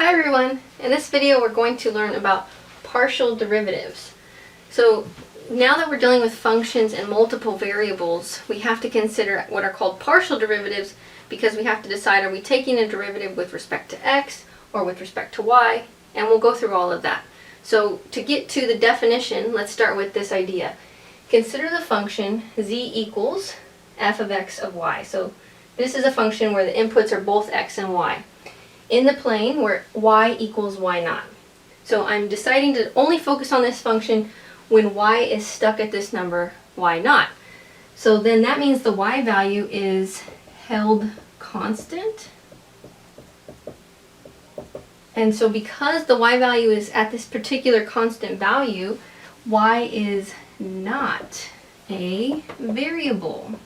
Hi everyone! In this video we're going to learn about partial derivatives. So now that we're dealing with functions and multiple variables, we have to consider what are called partial derivatives because we have to decide, are we taking a derivative with respect to x or with respect to y, and we'll go through all of that. So to get to the definition, let's start with this idea. Consider the function z equals f of x of y. So this is a function where the inputs are both x and y, in the plane where y equals y naught. So I'm deciding to only focus on this function when y is stuck at this number y naught. So then that means the y value is held constant. And so because the y value is at this particular constant value, y is not a variable.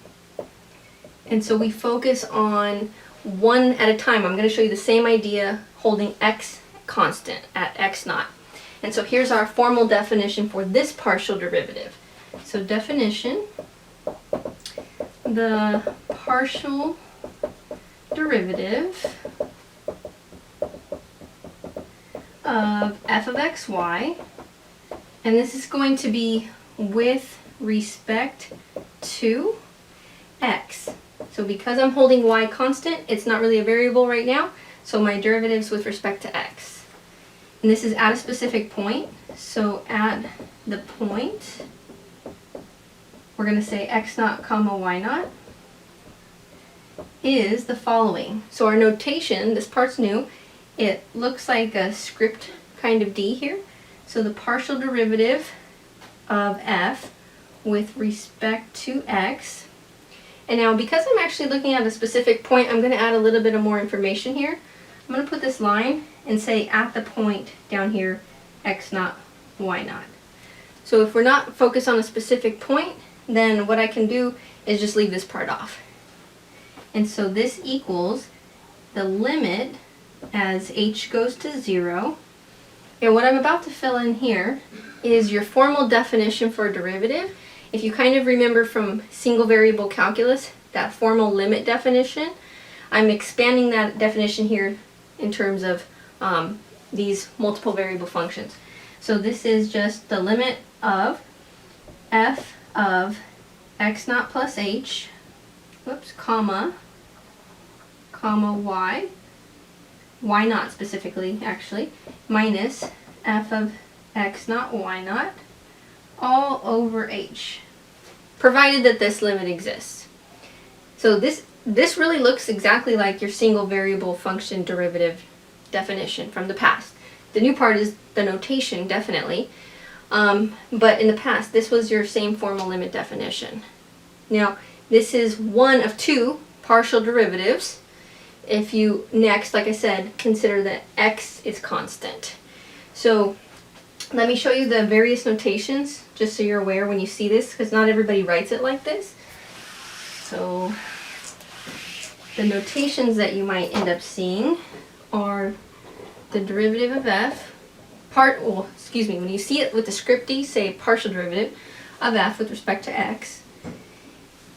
And so we focus on one at a time. I'm going to show you the same idea holding x constant at x naught. And so here's our formal definition for this partial derivative. So definition, the partial derivative of f of xy, and this is going to be with respect to x. So because I'm holding y constant, it's not really a variable right now, so my derivative's with respect to x. And this is at a specific point, so at the point, we're going to say x naught comma y naught is the following. So our notation, this part's new, it looks like a script kind of D here. So the partial derivative of f with respect to x. And now because I'm actually looking at a specific point, I'm going to add a little bit of more information here. I'm going to put this line and say at the point down here, x naught, y naught. So if we're not focused on a specific point, then what I can do is just leave this part off. And so this equals the limit as h goes to 0. And what I'm about to fill in here is your formal definition for a derivative. If you kind of remember from single variable calculus, that formal limit definition, I'm expanding that definition here in terms of these multiple variable functions. So this is just the limit of f of x naught plus h, comma y, y naught specifically actually, minus f of x naught y naught, all over h, provided that this limit exists. So this really looks exactly like your single variable function derivative definition from the past. The new part is the notation, definitely, but in the past this was your same formal limit definition. Now this is one of two partial derivatives. If you next, like I said, consider that x is constant. So let me show you the various notations, just so you're aware when you see this, because not everybody writes it like this. So the notations that you might end up seeing are the derivative of f, when you see it with the script D, say partial derivative of f with respect to x.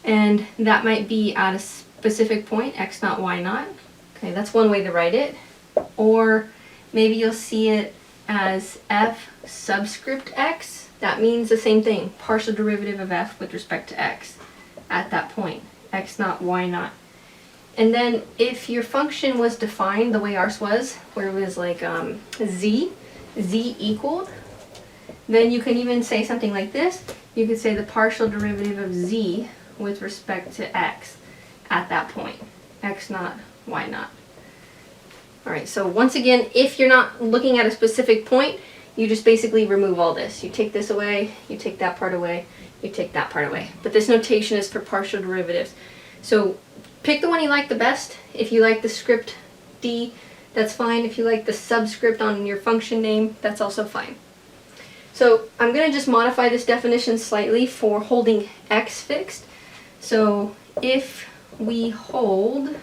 And that might be at a specific point, x naught, y naught. Okay, that's one way to write it. Or maybe you'll see it as f subscript x. That means the same thing, partial derivative of f with respect to x at that point, x naught, y naught. And then if your function was defined the way ours was, where it was like z equaled, then you can even say something like this. You could say the partial derivative of z with respect to x at that point, x naught, y naught. Alright, so once again, if you're not looking at a specific point, you just basically remove all this. You take this away, you take that part away, you take that part away. But this notation is for partial derivatives. So pick the one you like the best. If you like the script D, that's fine. If you like the subscript on your function name, that's also fine. So I'm going to just modify this definition slightly for holding x fixed. So if we hold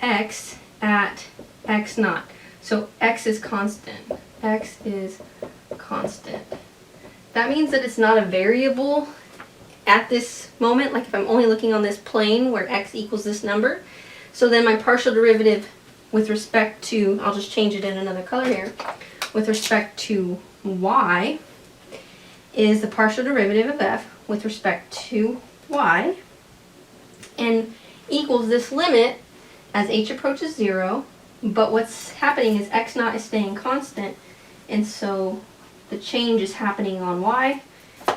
x at x naught, so x is constant. X is constant. That means that it's not a variable at this moment, like if I'm only looking on this plane where x equals this number. So then my partial derivative with respect to, I'll just change it in another color here, with respect to y is the partial derivative of f with respect to y, and equals this limit as h approaches 0, but what's happening is x naught is staying constant, and so the change is happening on y.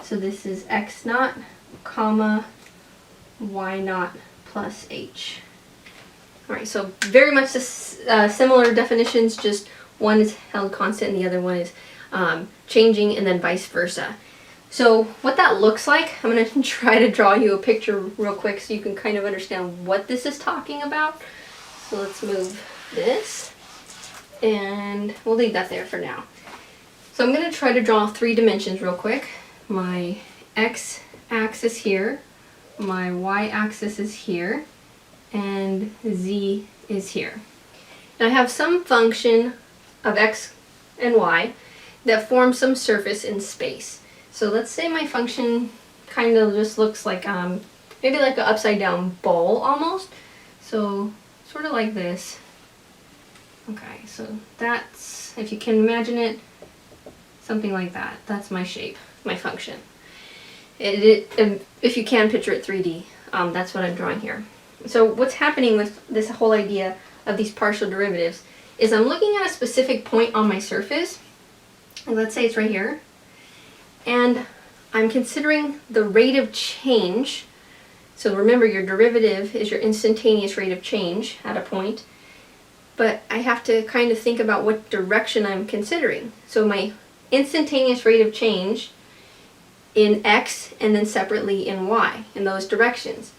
So this is x naught, comma, y naught plus h. Alright, so very much similar definitions, just one is held constant and the other one is changing, and then vice versa. So what that looks like, I'm going to try to draw you a picture real quick so you can kind of understand what this is talking about. So let's move this, and we'll leave that there for now. So I'm going to try to draw 3 dimensions real quick. My x-axis here, my y-axis is here, and z is here. And I have some function of x and y that forms some surface in space. So let's say my function kind of just looks like maybe like an upside down bowl almost. So sort of like this. Okay, so that's, if you can imagine it, something like that. That's my shape, my function. If you can picture it 3D, that's what I'm drawing here. So what's happening with this whole idea of these partial derivatives is I'm looking at a specific point on my surface, and let's say it's right here, and I'm considering the rate of change. So remember, your derivative is your instantaneous rate of change at a point, but I have to kind of think about what direction I'm considering. So my instantaneous rate of change in x and then separately in y, in those directions.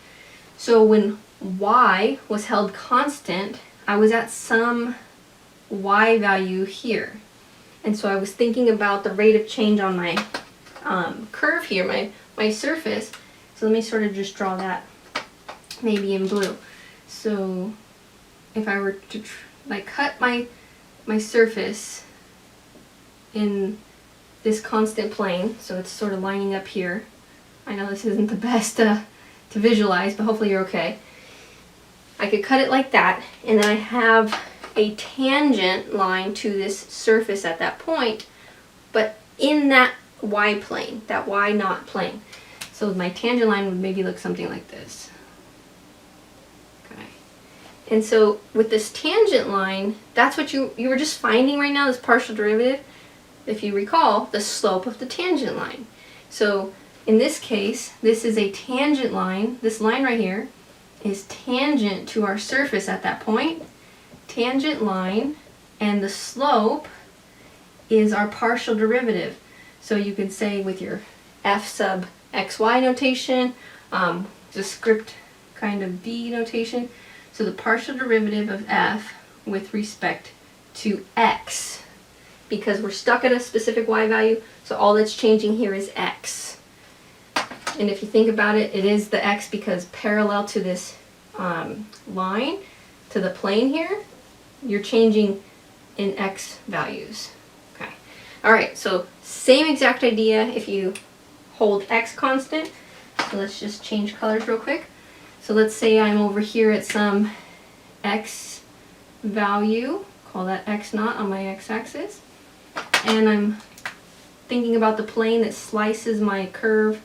So when y was held constant, I was at some y value here. And so I was thinking about the rate of change on my curve here, my surface. So let me sort of just draw that maybe in blue. So if I were to like cut my surface in this constant plane, so it's sort of lining up here. I know this isn't the best to visualize, but hopefully you're okay. I could cut it like that, and then I have a tangent line to this surface at that point, but in that y plane, that y naught plane. So my tangent line would maybe look something like this. Okay. And so with this tangent line, that's what you were just finding right now, this partial derivative. If you recall, the slope of the tangent line. So in this case, this is a tangent line. This line right here is tangent to our surface at that point. Tangent line, and the slope is our partial derivative. So you could say with your f sub xy notation, the script kind of b notation. So the partial derivative of f with respect to x, because we're stuck at a specific y value, so all that's changing here is x. And if you think about it, it is the x because parallel to this line, to the plane here, you're changing in x values. Okay. Alright, so same exact idea if you hold x constant. So let's just change colors real quick. So let's say I'm over here at some x value, call that x naught on my x-axis, and I'm thinking about the plane that slices my curve,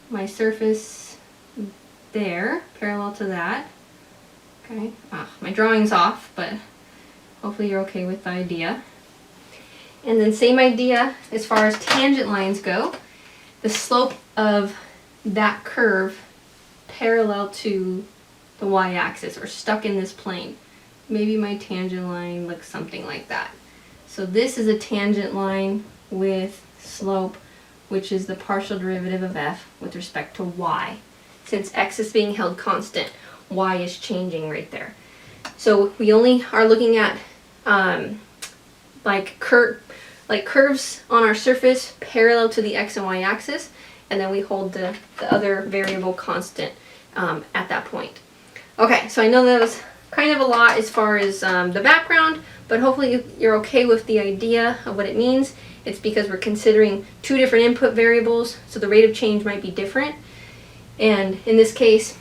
my surface there, parallel to that. Okay, my drawing's off, but hopefully you're okay with the idea. And then same idea as far as tangent lines go. The slope of that curve parallel to the y-axis, or stuck in this plane. Maybe my tangent line looks something like that. So this is a tangent line with slope, which is the partial derivative of f with respect to y. Since x is being held constant, y is changing right there. So we only are looking at like curves on our surface parallel to the x and y axis, and then we hold the other variable constant at that point. Okay, so I know that was kind of a lot as far as the background, but hopefully you're okay with the idea of what it means. It's because we're considering two different input variables, so the rate of change might be different. And in this case,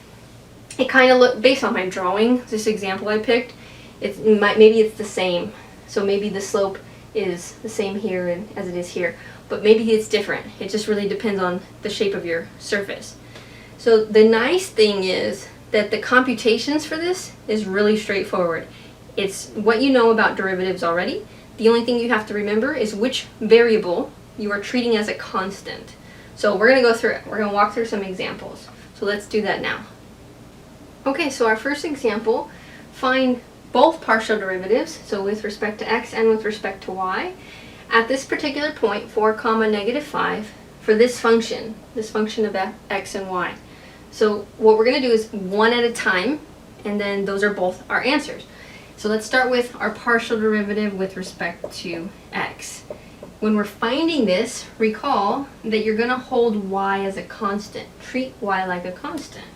it kind of looked, based on my drawing, this example I picked, maybe it's the same. So maybe the slope is the same here as it is here, but maybe it's different. It just really depends on the shape of your surface. So the nice thing is that the computations for this is really straightforward. It's what you know about derivatives already. The only thing you have to remember is which variable you are treating as a constant. So we're going to go through it. We're going to walk through some examples. So let's do that now. Okay, so our first example, find both partial derivatives, so with respect to x and with respect to y, at this particular point, 4, -5, for this function of x and y. So what we're going to do is one at a time, and then those are both our answers. So let's start with our partial derivative with respect to x. When we're finding this, recall that you're going to hold y as a constant. Treat y like a constant.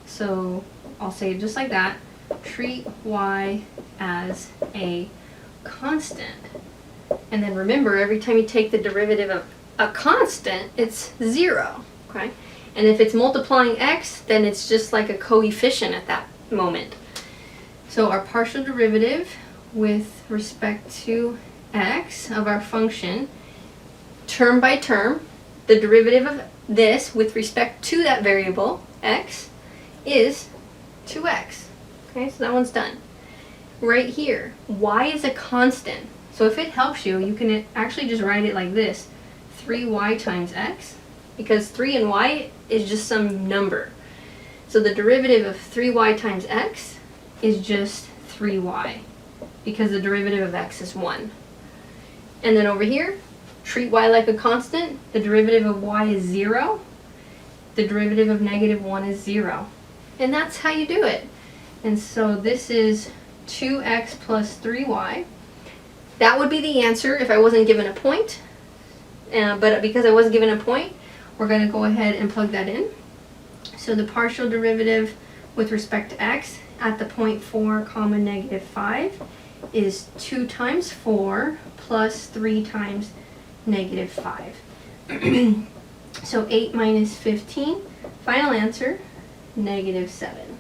So I'll say it just like that. Treat y as a constant. And then remember, every time you take the derivative of a constant, it's 0. Okay? And if it's multiplying x, then it's just like a coefficient at that moment. So our partial derivative with respect to x of our function, term by term, the derivative of this with respect to that variable, x, is 2x. Okay, so that one's done. Right here, y is a constant. So if it helps you, you can actually just write it like this, 3y times x, because 3 and y is just some number. So the derivative of 3y times x is just 3y, because the derivative of x is 1. And then over here, treat y like a constant, the derivative of y is 0, the derivative of -1 is 0. And that's how you do it. And so this is 2x plus 3y. That would be the answer if I wasn't given a point. But because I was given a point, we're going to go ahead and plug that in. So the partial derivative with respect to x at the point 4, -5 is 2 times 4 plus 3 times -5. So 8 minus 15, final answer, -7.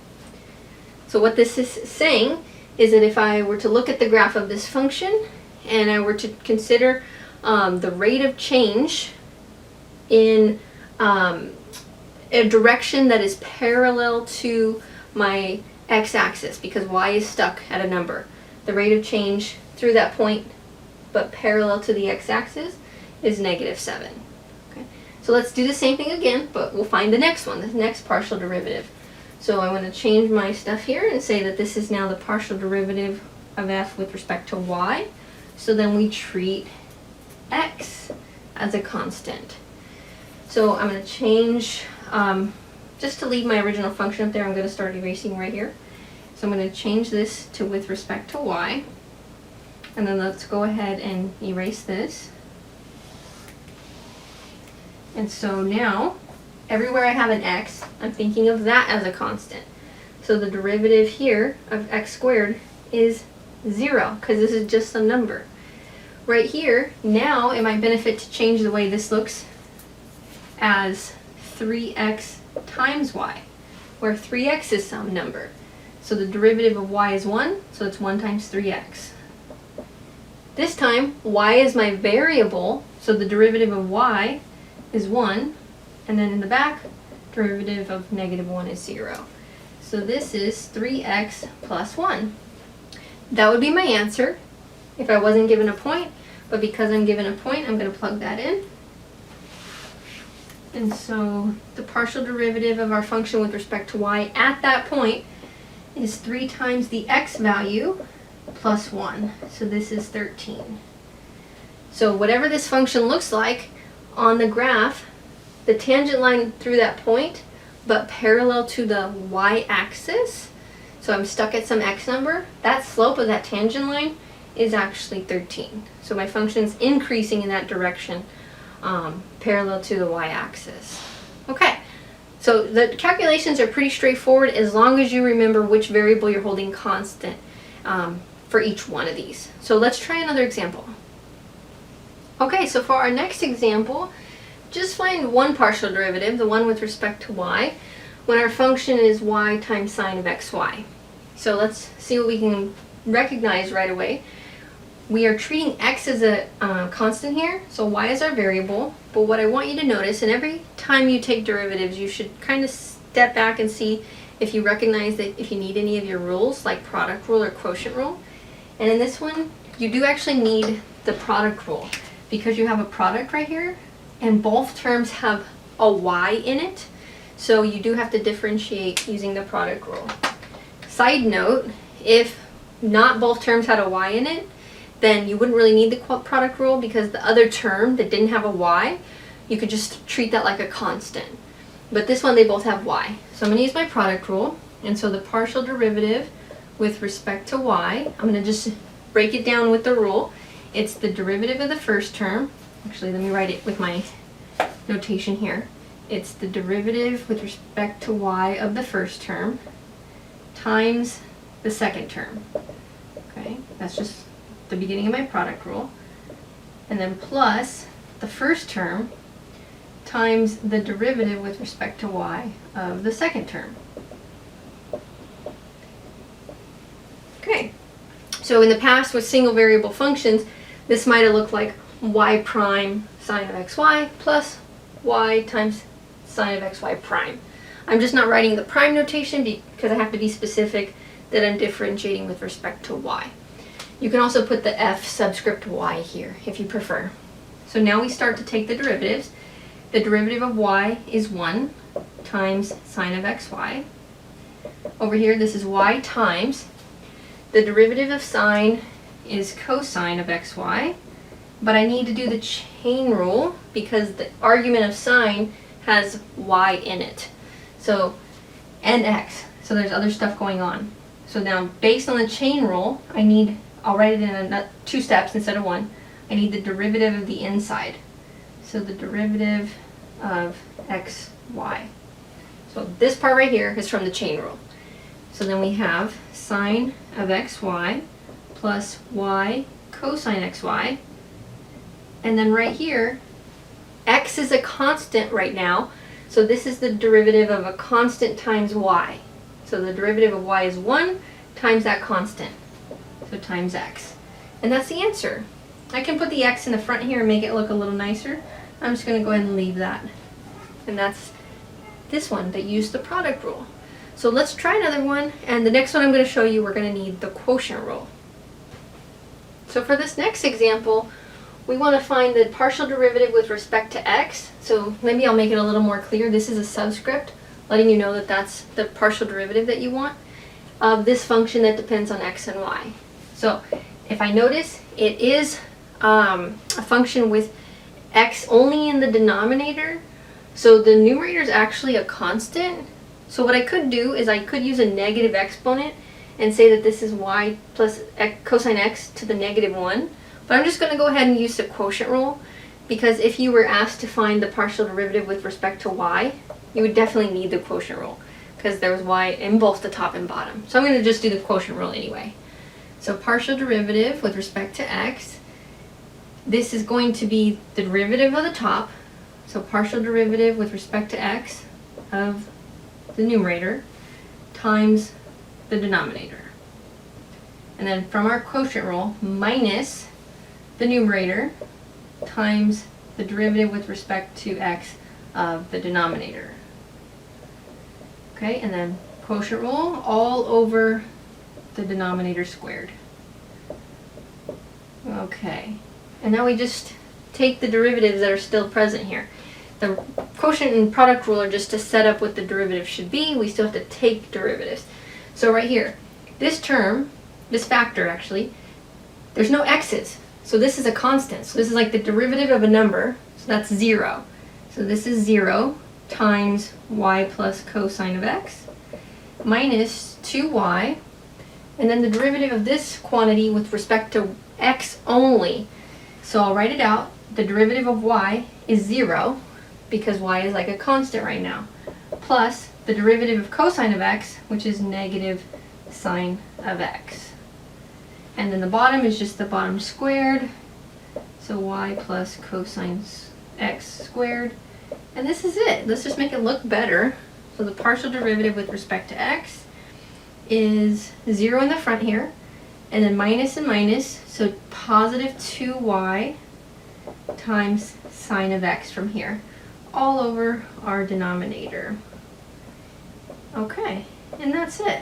So what this is saying is that if I were to look at the graph of this function and I were to consider the rate of change in a direction that is parallel to my x-axis, because y is stuck at a number, the rate of change through that point but parallel to the x-axis is -7. Okay? So let's do the same thing again, but we'll find the next one, the next partial derivative. So I want to change my stuff here and say that this is now the partial derivative of f with respect to y. So then we treat x as a constant. So I'm going to change, just to leave my original function up there, I'm going to start erasing right here. So I'm going to change this to with respect to y. And then let's go ahead and erase this. And so now, everywhere I have an x, I'm thinking of that as a constant. So the derivative here of x squared is 0, because this is just some number. Right here, now it might benefit to change the way this looks as 3x times y, where 3x is some number. So the derivative of y is 1, so it's 1 times 3x. This time, y is my variable, so the derivative of y is 1, and then in the back, derivative of -1 is 0. So this is 3x plus 1. That would be my answer if I wasn't given a point, but because I'm given a point, I'm going to plug that in. And so the partial derivative of our function with respect to y at that point is 3 times the x value plus 1. So this is 13. So whatever this function looks like on the graph, the tangent line through that point, but parallel to the y-axis, so I'm stuck at some x number, that slope of that tangent line is actually 13. So my function's increasing in that direction, parallel to the y-axis. Okay, so the calculations are pretty straightforward as long as you remember which variable you're holding constant for each one of these. So let's try another example. Okay, so for our next example, just find one partial derivative, the one with respect to y, when our function is y times sine of xy. So let's see what we can recognize right away, we are treating x as a constant here, so y is our variable. But what I want you to notice, and every time you take derivatives, you should kind of step back and see if you recognize that if you need any of your rules, like product rule or quotient rule. And in this one, you do actually need the product rule, because you have a product right here, and both terms have a y in it. So you do have to differentiate using the product rule. Side note, if not both terms had a y in it, then you wouldn't really need the product rule, because the other term that didn't have a y, you could just treat that like a constant. But this one, they both have y. So I'm going to use my product rule. And so the partial derivative with respect to y, I'm going to just break it down with the rule. It's the derivative of the first term. Actually, let me write it with my notation here. It's the derivative with respect to y of the first term times the second term. Okay, that's just the beginning of my product rule. And then plus the first term times the derivative with respect to y of the second term. Okay, so in the past with single variable functions, this might have looked like y prime sine of xy plus y times sine of xy prime. I'm just not writing the prime notation because I have to be specific that I'm differentiating with respect to y. You can also put the f subscript y here if you prefer. So now we start to take the derivatives. The derivative of y is 1 times sine of xy. Over here, this is y times. The derivative of sine is cosine of xy. But I need to do the chain rule because the argument of sine has y in it. So, and x. So there's other stuff going on. So now, based on the chain rule, I'll write it in 2 steps instead of 1. I need the derivative of the inside. So the derivative of x, y. So this part right here is from the chain rule. So then we have sine of xy plus y cosine xy. And then right here, x is a constant right now. So this is the derivative of a constant times y. So the derivative of y is 1 times that constant. So times x. And that's the answer. I can put the x in the front here and make it look a little nicer. I'm just going to go ahead and leave that. And that's this one that used the product rule. So let's try another one. And the next one I'm going to show you, we're going to need the quotient rule. So for this next example, we want to find the partial derivative with respect to x. So maybe I'll make it a little more clear. This is a subscript, letting you know that that's the partial derivative that you want of this function that depends on x and y. So if I notice, it is a function with x only in the denominator. So the numerator is actually a constant. So what I could do is I could use a negative exponent and say that this is y plus cosine x to the negative 1. But I'm just going to go ahead and use the quotient rule, because if you were asked to find the partial derivative with respect to y, you would definitely need the quotient rule, because there was y in both the top and bottom. So I'm going to just do the quotient rule anyway. So partial derivative with respect to x, this is going to be the derivative of the top. So partial derivative with respect to x of the numerator times the denominator. And then from our quotient rule, minus the numerator times the derivative with respect to x of the denominator. Okay, and then quotient rule all over the denominator squared. Okay, and now we just take the derivatives that are still present here. The quotient and product rule are just to set up what the derivative should be. We still have to take derivatives. So right here, this term, this factor actually, there's no x's. So this is a constant. So this is like the derivative of a number. So that's 0. So this is 0 times y plus cosine of x minus 2y. And then the derivative of this quantity with respect to x only. So I'll write it out. The derivative of y is 0 because y is like a constant right now. Plus the derivative of cosine of x, which is negative sine of x. And then the bottom is just the bottom squared. So y plus cosine x squared. And this is it. Let's just make it look better. So the partial derivative with respect to x is 0 in the front here. and then minus and minus, so positive 2y times sine of x from here, all over our denominator. Okay, and that's it.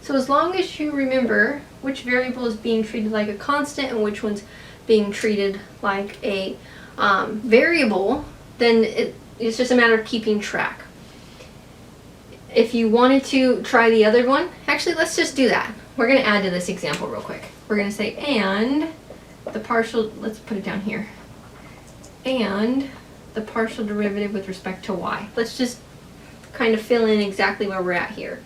So as long as you remember which variable is being treated like a constant and which one's being treated like a variable, then it's just a matter of keeping track. If you wanted to try the other one, actually let's just do that. We're going to add to this example real quick. We're going to say and the partial, let's put it down here, and the partial derivative with respect to y. Let's just kind of fill in exactly where we're at here.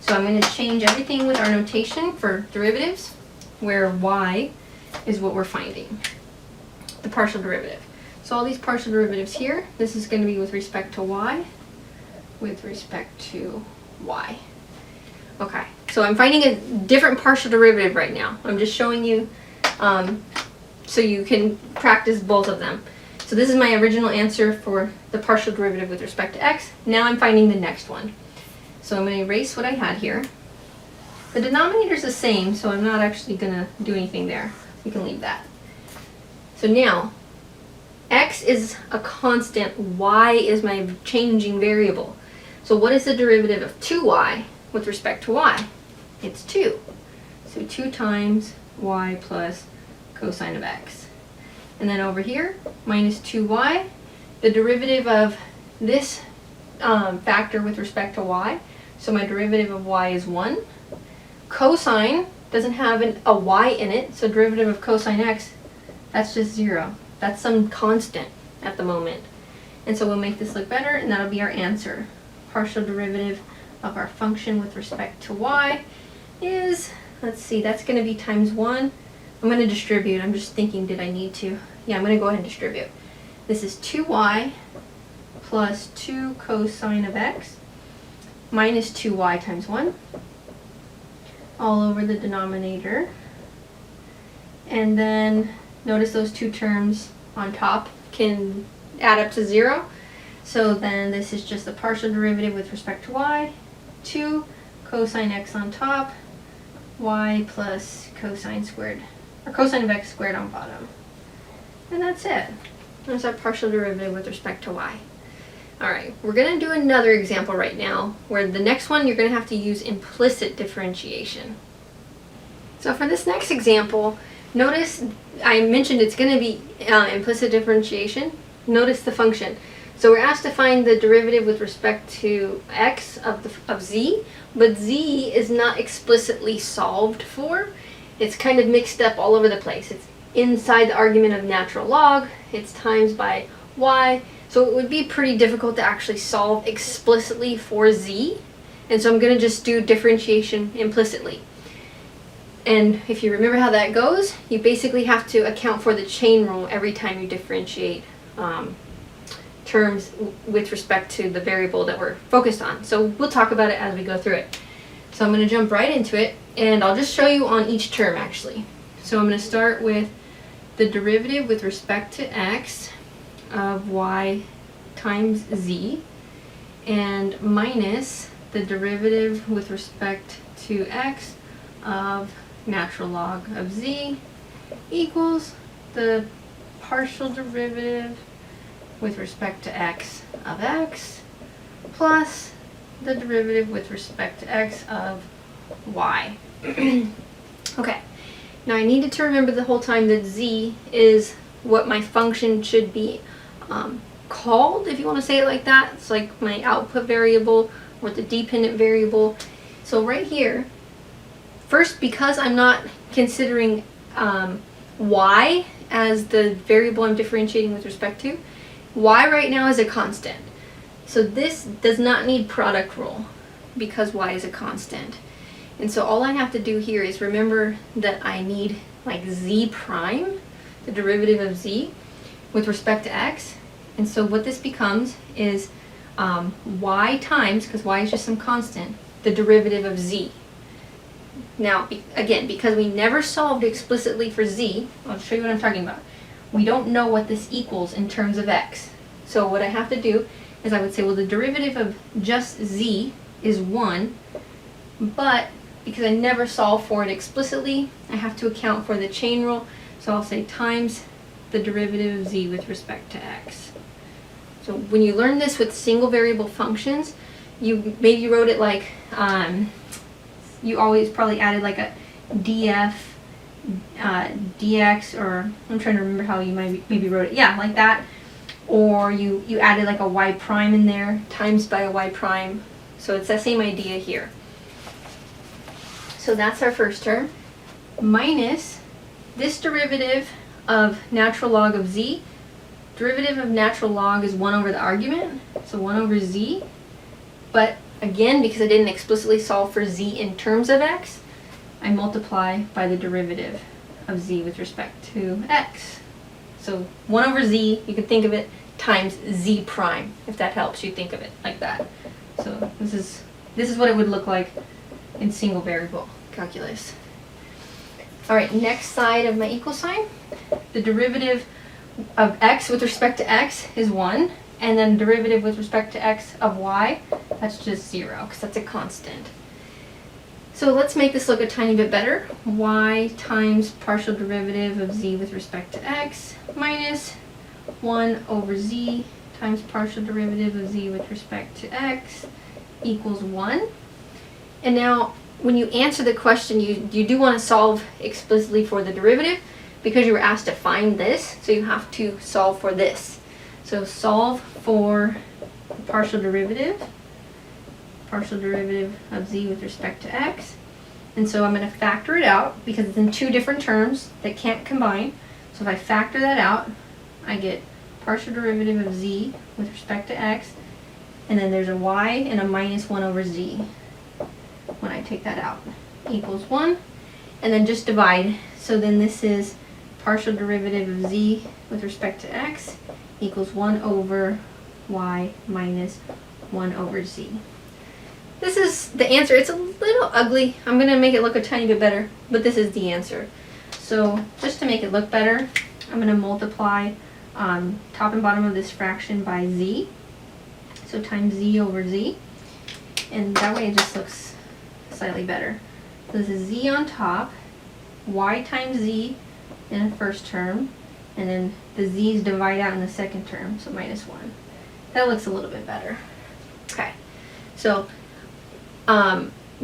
So I'm going to change everything with our notation for derivatives, where y is what we're finding, the partial derivative. So all these partial derivatives here, this is going to be with respect to y, with respect to y. Okay, so I'm finding a different partial derivative right now. I'm just showing you so you can practice both of them. So this is my original answer for the partial derivative with respect to x. Now I'm finding the next one. So I'm going to erase what I had here. The denominator is the same, so I'm not actually going to do anything there. You can leave that. So now, x is a constant, y is my changing variable. So what is the derivative of 2y with respect to y? It's 2. So 2 times y plus cosine of x. And then over here, minus 2y, the derivative of this factor with respect to y. So my derivative of y is 1. Cosine doesn't have a y in it, so derivative of cosine x, that's just 0. That's some constant at the moment. And so we'll make this look better, and that'll be our answer. Partial derivative of our function with respect to y is, let's see, that's going to be times 1. I'm going to distribute. I'm just thinking, did I need to? Yeah, I'm going to go ahead and distribute. This is 2y plus 2 cosine of x minus 2y times 1 all over the denominator. And then notice those two terms on top can add up to 0. So then this is just the partial derivative with respect to y, 2 cosine x on top, y plus cosine squared, or cosine of x squared on bottom. And that's it. There's our partial derivative with respect to y. Alright, we're going to do another example right now, where the next one you're going to have to use implicit differentiation. So for this next example, notice I mentioned it's going to be implicit differentiation. Notice the function. So we're asked to find the derivative with respect to x of z, but z is not explicitly solved for. It's kind of mixed up all over the place. It's inside the argument of natural log, it's times by y, so it would be pretty difficult to actually solve explicitly for z, and so I'm going to just do differentiation implicitly. And if you remember how that goes, you basically have to account for the chain rule every time you differentiate terms with respect to the variable that we're focused on. So we'll talk about it as we go through it. So I'm going to jump right into it, and I'll just show you on each term actually. So I'm going to start with the derivative with respect to x of y times z, and minus the derivative with respect to x of natural log of z equals the partial derivative with respect to x of x plus the derivative with respect to x of y. Okay, now I needed to remember the whole time that z is what my function should be called, if you want to say it like that. It's like my output variable or the dependent variable. So right here, first, because I'm not considering y as the variable I'm differentiating with respect to, y right now is a constant. So this does not need product rule because y is a constant. And so all I have to do here is remember that I need like z prime, the derivative of z, with respect to x. And so what this becomes is y times, because y is just some constant, the derivative of z. Now, again, because we never solved explicitly for z, I'll show you what I'm talking about. We don't know what this equals in terms of x. So what I have to do is I would say, well, the derivative of just z is 1, but because I never solve for it explicitly, I have to account for the chain rule. So I'll say times the derivative of z with respect to x. So when you learn this with single variable functions, you maybe wrote it like, you always probably added like a df dx, or I'm trying to remember how you maybe wrote it. Yeah, like that. Or you added like a y prime in there, times by a y prime. So it's that same idea here. So that's our first term, minus this derivative of natural log of z. Derivative of natural log is 1 over the argument, so 1 over z. But again, because I didn't explicitly solve for z in terms of x, I multiply by the derivative of z with respect to x. So 1 over z, you can think of it, times z prime, if that helps you think of it like that. So this is what it would look like in single variable calculus. All right, next side of my equal sign, the derivative of x with respect to x is 1, and then derivative with respect to x of y, that's just 0, because that's a constant. So let's make this look a tiny bit better. Y times partial derivative of z with respect to x minus 1 over z times partial derivative of z with respect to x equals 1. And now when you answer the question, you do want to solve explicitly for the derivative, because you were asked to find this, so you have to solve for this. So solve for the partial derivative of z with respect to x. And so I'm going to factor it out because it's in two different terms that can't combine. So if I factor that out, I get partial derivative of z with respect to x, and then there's a y and a minus 1 over z when I take that out, equals 1. And then just divide. So then this is partial derivative of z with respect to x equals 1 over y minus 1 over z. This is the answer. It's a little ugly. I'm going to make it look a tiny bit better, but this is the answer. So just to make it look better, I'm going to multiply top and bottom of this fraction by z. So times z over z. And that way it just looks slightly better. So this is z on top, y times z in the first term, and then the z's divide out in the second term, so minus 1. That looks a little bit better. Okay, so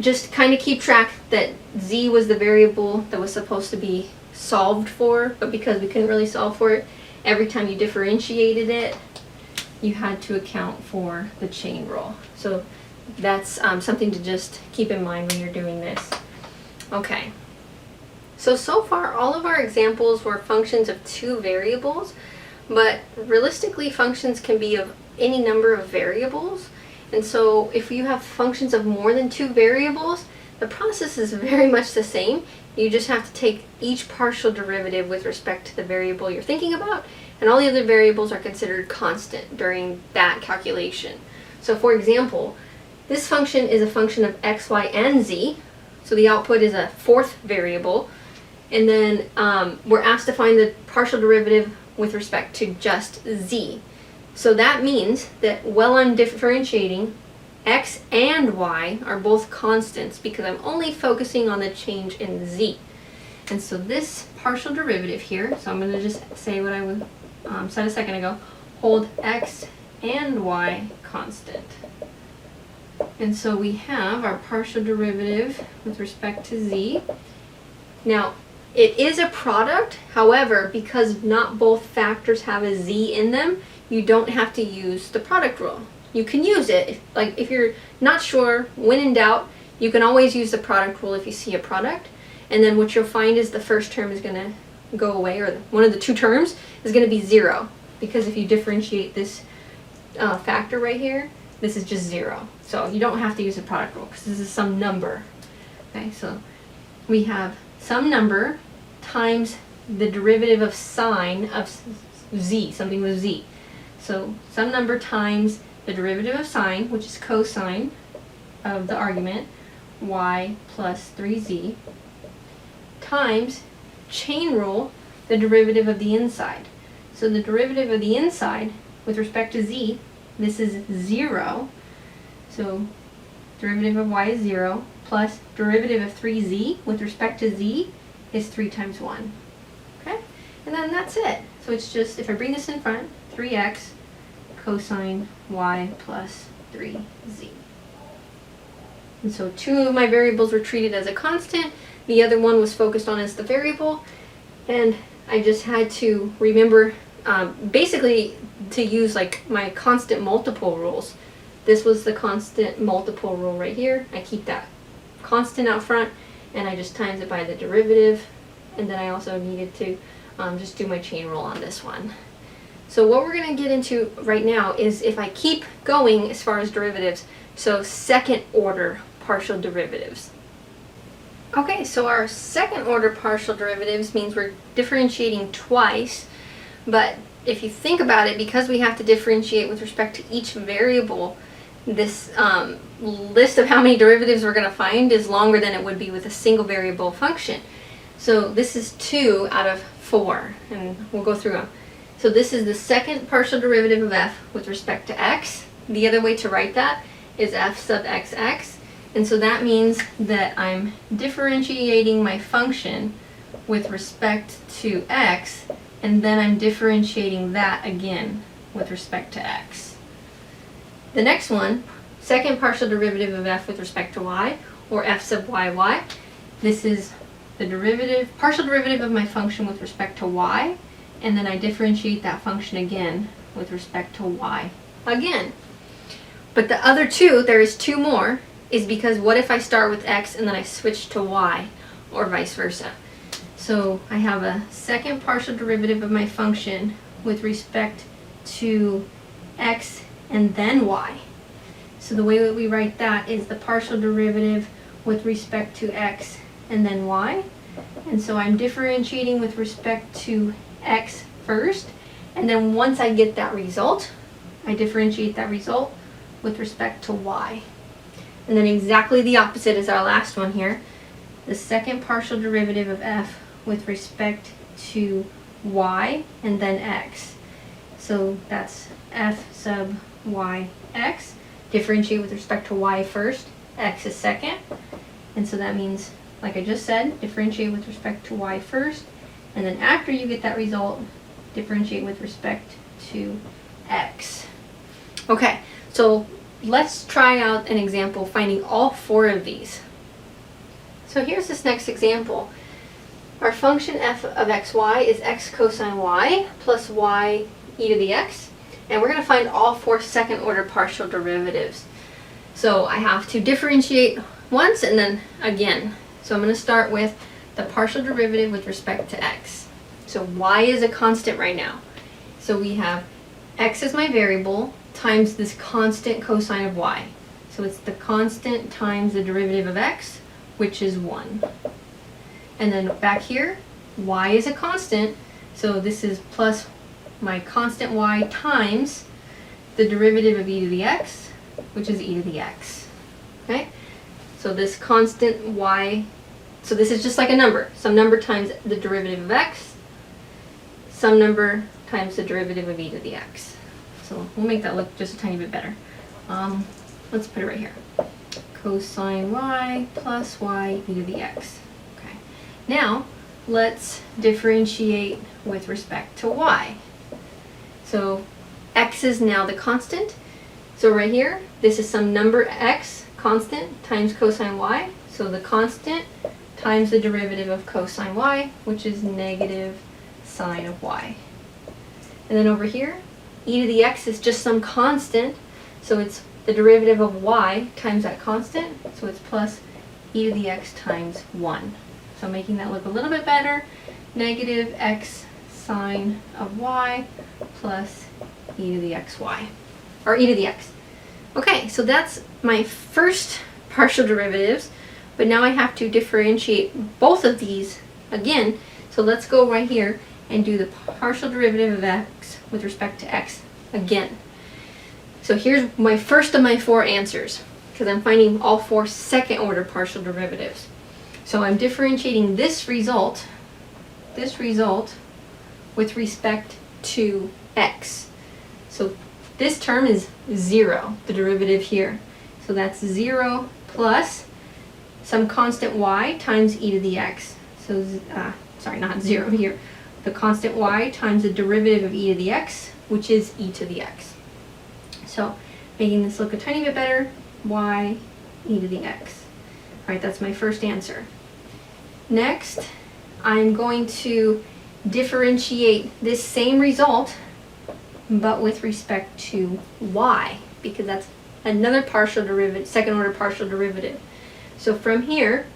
just kind of keep track that z was the variable that was supposed to be solved for, but because we couldn't really solve for it, every time you differentiated it, you had to account for the chain rule. So that's something to just keep in mind when you're doing this. Okay. So far all of our examples were functions of two variables, but realistically functions can be of any number of variables. And so if you have functions of more than two variables, the process is very much the same. You just have to take each partial derivative with respect to the variable you're thinking about, and all the other variables are considered constant during that calculation. So for example, this function is a function of x, y, and z, so the output is a fourth variable. And then we're asked to find the partial derivative with respect to just z. So that means that while I'm differentiating, x and y are both constants because I'm only focusing on the change in z. And so this partial derivative here, so I'm going to just say what I said a second ago, hold x and y constant. And so we have our partial derivative with respect to z. Now, it is a product, however, because not both factors have a z in them, you don't have to use the product rule. You can use it, if you're not sure, when in doubt, you can always use the product rule if you see a product. And then what you'll find is the first term is going to go away, or one of the two terms is going to be 0. Because if you differentiate this factor right here, this is just 0. So you don't have to use the product rule because this is some number. Okay, so we have some number times the derivative of sine of z, something with z. So some number times the derivative of sine, which is cosine of the argument, y plus 3z, times chain rule, the derivative of the inside. So the derivative of the inside with respect to z, this is 0. So derivative of y is 0, plus derivative of 3z with respect to z is 3 times 1. Okay? And then that's it. So it's just, if I bring this in front, 3x cosine y plus 3z. And so two of my variables were treated as a constant. The other one was focused on as the variable. And I just had to remember basically to use like my constant multiple rules. This was the constant multiple rule right here. I keep that constant out front and I just times it by the derivative. And then I also needed to just do my chain rule on this one. So what we're going to get into right now is if I keep going as far as derivatives, so second order partial derivatives. Okay, so our second order partial derivatives means we're differentiating twice, but if you think about it, because we have to differentiate with respect to each variable, this list of how many derivatives we're going to find is longer than it would be with a single variable function. So this is 2 out of 4, and we'll go through them. So this is the second partial derivative of f with respect to x. The other way to write that is f sub xx. And so that means that I'm differentiating my function with respect to x, and then I'm differentiating that again with respect to x. The next one, second partial derivative of f with respect to y, or f sub yy. This is the partial derivative of my function with respect to y, and then I differentiate that function again with respect to y again. But the other two, there is 2 more, is because what if I start with x and then I switch to y, or vice versa? So I have a second partial derivative of my function with respect to x and then y. So the way that we write that is the partial derivative with respect to x and then y. And so I'm differentiating with respect to x first, and then once I get that result, I differentiate that result with respect to y. And then exactly the opposite is our last one here, the second partial derivative of f with respect to y and then x. So that's f sub yx. Differentiate with respect to y first, x is second. And so that means, like I just said, differentiate with respect to y first, and then after you get that result, differentiate with respect to x. Okay, so let's try out an example finding all 4 of these. So here's this next example. Our function f of xy is x cosine y plus y e to the x, and we're going to find all 4 second order partial derivatives. So I have to differentiate once and then again. So I'm going to start with the partial derivative with respect to x. So y is a constant right now. So we have x as my variable times this constant cosine of y. So it's the constant times the derivative of x, which is 1. And then back here, y is a constant, so this is plus my constant y times the derivative of e to the x, which is e to the x. Okay? So this constant y, so this is just like a number. Some number times the derivative of x, some number times the derivative of e to the x. So we'll make that look just a tiny bit better. Let's put it right here. Cosine y plus y e to the x. Okay. Now let's differentiate with respect to y. So x is now the constant. So right here, this is some number x, constant, times cosine y. So the constant times the derivative of cosine y, which is negative sine of y. And then over here, e to the x is just some constant, so it's the derivative of y times that constant, so it's plus e to the x times 1. So making that look a little bit better, negative x sine of y plus e to the xy, or e to the x. Okay, so that's my first partial derivatives, but now I have to differentiate both of these again. So let's go right here and do the partial derivative of x with respect to x again. So here's my first of my 4 answers, because I'm finding all 4 second order partial derivatives. So I'm differentiating this result with respect to x. So this term is 0, the derivative here. So that's 0 plus some constant y times e to the x. So, sorry, not 0 here. The constant y times the derivative of e to the x, which is e to the x. So, making this look a tiny bit better, y e to the x. All right, that's my first answer. Next, I'm going to differentiate this same result, but with respect to y, because that's another partial derivative, second order partial derivative. So from here,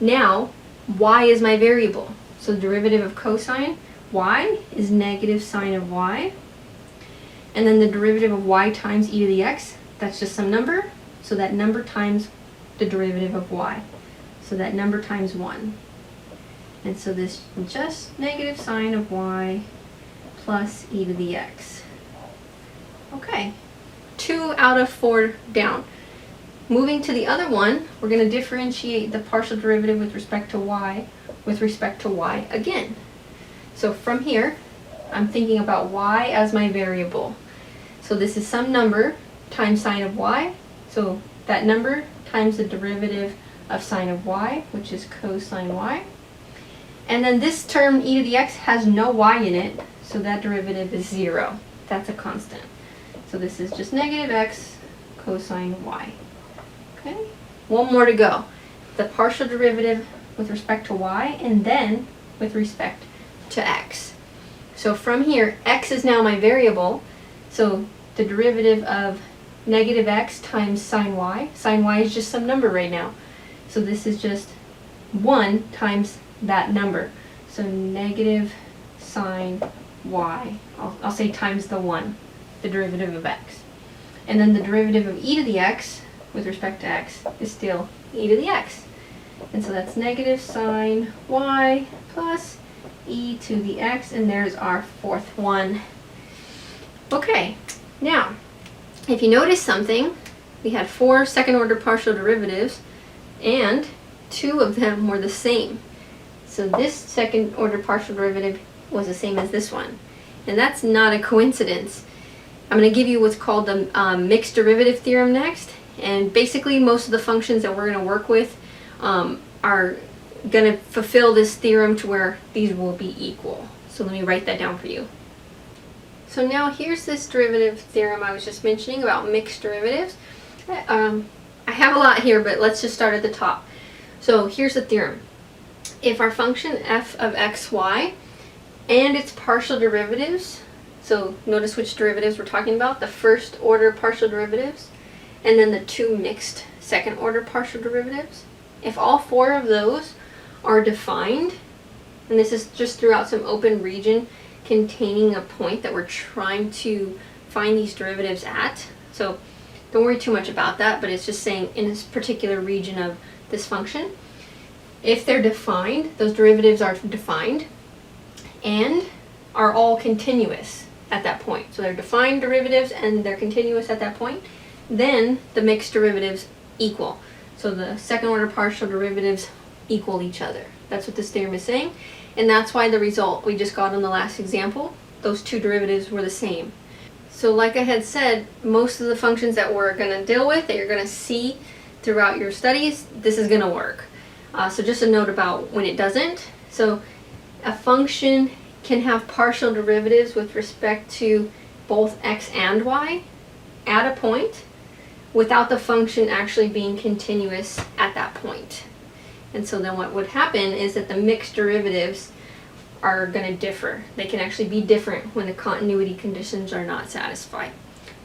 now y is my variable. So the derivative of cosine y is negative sine of y. And then the derivative of y times e to the x, that's just some number. So that number times the derivative of y. So that number times 1. And so this is just negative sine of y plus e to the x. Okay, 2 out of 4 down. Moving to the other one, we're going to differentiate the partial derivative with respect to y again. So from here, I'm thinking about y as my variable. So this is some number times sine of y. So that number times the derivative of sine of y, which is cosine y. And then this term e to the x has no y in it, so that derivative is 0. That's a constant. So this is just negative x cosine y. Okay, one more to go. The partial derivative with respect to y and then with respect to x. So from here, x is now my variable. So the derivative of negative x times sine y. Sine y is just some number right now. So this is just 1 times that number. So negative sine y. I'll say times the 1, the derivative of x. And then the derivative of e to the x with respect to x is still e to the x. And so that's negative sine y plus e to the x, and there's our fourth one. Okay, now, if you notice something, we had 4 second order partial derivatives, and 2 of them were the same. So this second order partial derivative was the same as this one. And that's not a coincidence. I'm going to give you what's called the mixed derivative theorem next. And basically most of the functions that we're going to work with are going to fulfill this theorem to where these will be equal. So let me write that down for you. So now here's this derivative theorem I was just mentioning about mixed derivatives. I have a lot here, but let's just start at the top. So here's the theorem. If our function f of xy and its partial derivatives, so notice which derivatives we're talking about, the first order partial derivatives, and then the 2 mixed second order partial derivatives. If all 4 of those are defined, and this is just throughout some open region containing a point that we're trying to find these derivatives at. So don't worry too much about that, but it's just saying in this particular region of this function. If they're defined, those derivatives are defined and are all continuous at that point. So they're defined derivatives and they're continuous at that point. Then the mixed derivatives equal. So the second order partial derivatives equal each other. That's what this theorem is saying. And that's why the result we just got on the last example, those 2 derivatives were the same. So like I had said, most of the functions that we're going to deal with, that you're going to see throughout your studies, this is going to work. So just a note about when it doesn't. So a function can have partial derivatives with respect to both x and y at a point without the function actually being continuous at that point. And so then what would happen is that the mixed derivatives are going to differ. They can actually be different when the continuity conditions are not satisfied.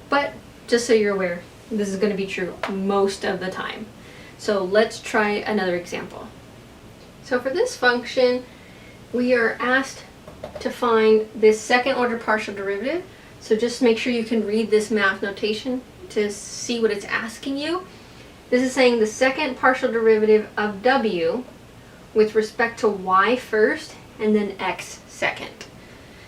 But just so you're aware, this is going to be true most of the time. So let's try another example. So for this function, we are asked to find this second order partial derivative. So just make sure you can read this math notation to see what it's asking you. This is saying the second partial derivative of w with respect to y first and then x second.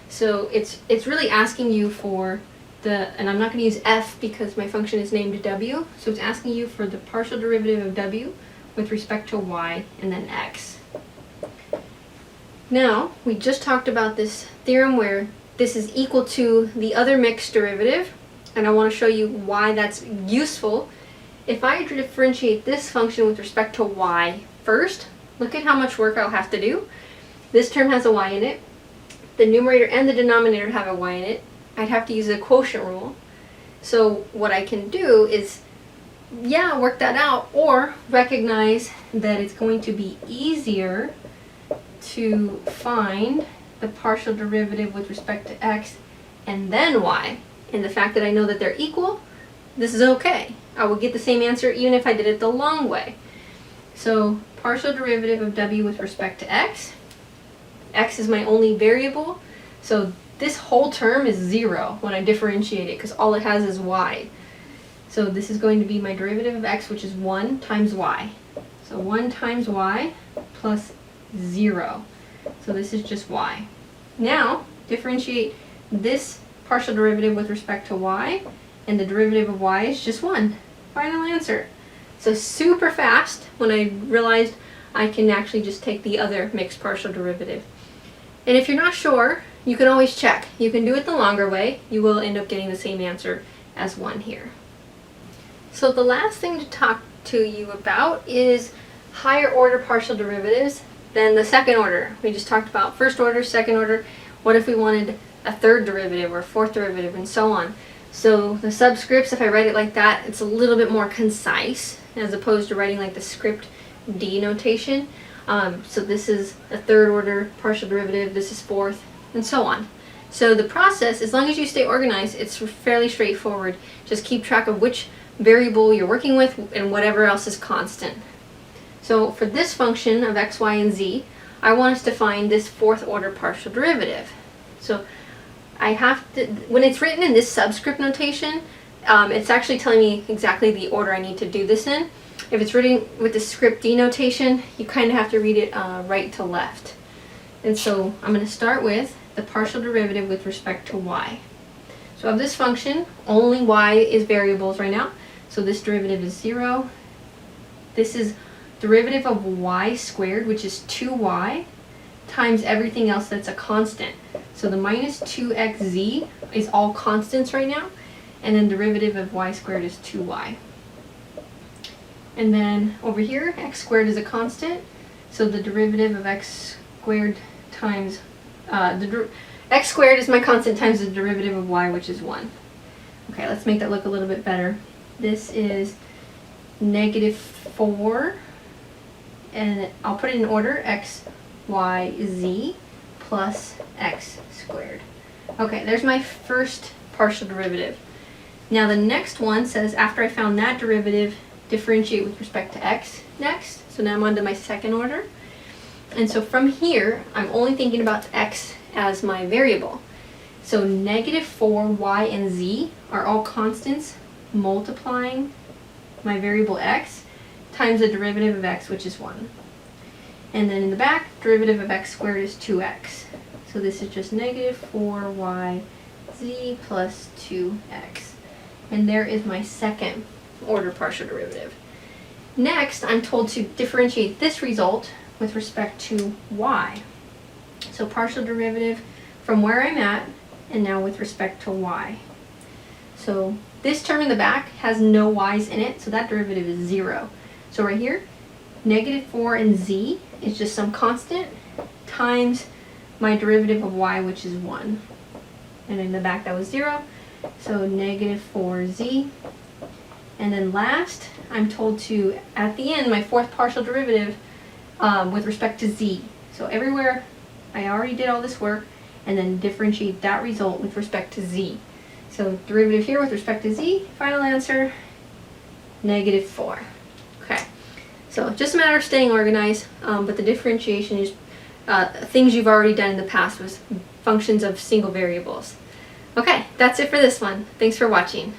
So it's really asking you for the, and I'm not going to use f because my function is named w, so it's asking you for the partial derivative of w with respect to y and then x. Now, we just talked about this theorem where this is equal to the other mixed derivative, and I want to show you why that's useful if I differentiate this function with respect to y first, look at how much work I'll have to do. This term has a y in it. The numerator and the denominator have a y in it. I'd have to use the quotient rule. So what I can do is, yeah, work that out, or recognize that it's going to be easier to find the partial derivative with respect to x and then y. And the fact that I know that they're equal, this is okay. I will get the same answer even if I did it the long way. So partial derivative of w with respect to x. X is my only variable, so this whole term is 0 when I differentiate it because all it has is y. So this is going to be my derivative of x, which is 1 times y. So 1 times y plus 0. So this is just y. Now differentiate this partial derivative with respect to y, and the derivative of y is just 1. Final answer. So super fast when I realized I can actually just take the other mixed partial derivative. And if you're not sure, you can always check. You can do it the longer way. You will end up getting the same answer as 1 here. So the last thing to talk to you about is higher order partial derivatives than the second order. We just talked about first order, second order. What if we wanted a third derivative or fourth derivative and so on? So the subscripts, if I write it like that, it's a little bit more concise as opposed to writing like the script D notation. So this is a third order partial derivative, this is fourth, and so on. So the process, as long as you stay organized, it's fairly straightforward. Just keep track of which variable you're working with and whatever else is constant. So for this function of x, y, and z, I want us to find this fourth order partial derivative. So I have to, when it's written in this subscript notation, it's actually telling me exactly the order I need to do this in. If it's written with the script D notation, you kind of have to read it right to left. And so I'm going to start with the partial derivative with respect to y. So of this function, only y is variables right now. So this derivative is 0. This is derivative of y squared, which is 2y, times everything else that's a constant. So the minus 2xz is all constants right now. And then derivative of y squared is 2y. And then over here, x squared is a constant. So the derivative of x squared times, x squared is my constant times the derivative of y, which is 1. Okay, let's make that look a little bit better. This is negative 4, and I'll put it in order, x, y, z, plus x squared. Okay, there's my first partial derivative. Now the next one says after I found that derivative, differentiate with respect to x next. So now I'm on to my second order. And so from here, I'm only thinking about x as my variable. So negative 4, y, and z are all constants multiplying my variable x times the derivative of x, which is 1. And then in the back, derivative of x squared is 2x. So this is just negative 4y z plus 2x. And there is my second order partial derivative. Next, I'm told to differentiate this result with respect to y. So partial derivative from where I'm at, and now with respect to y. So this term in the back has no y's in it, so that derivative is 0. So right here, negative 4 and z is just some constant times my derivative of y, which is 1. And in the back that was 0, so negative 4z. And then last, I'm told to, at the end, my fourth partial derivative with respect to z. So everywhere, I already did all this work, and then differentiate that result with respect to z. So derivative here with respect to z, final answer, negative 4. Okay, so just a matter of staying organized, but the differentiation is things you've already done in the past with functions of single variables. Okay, that's it for this one. Thanks for watching.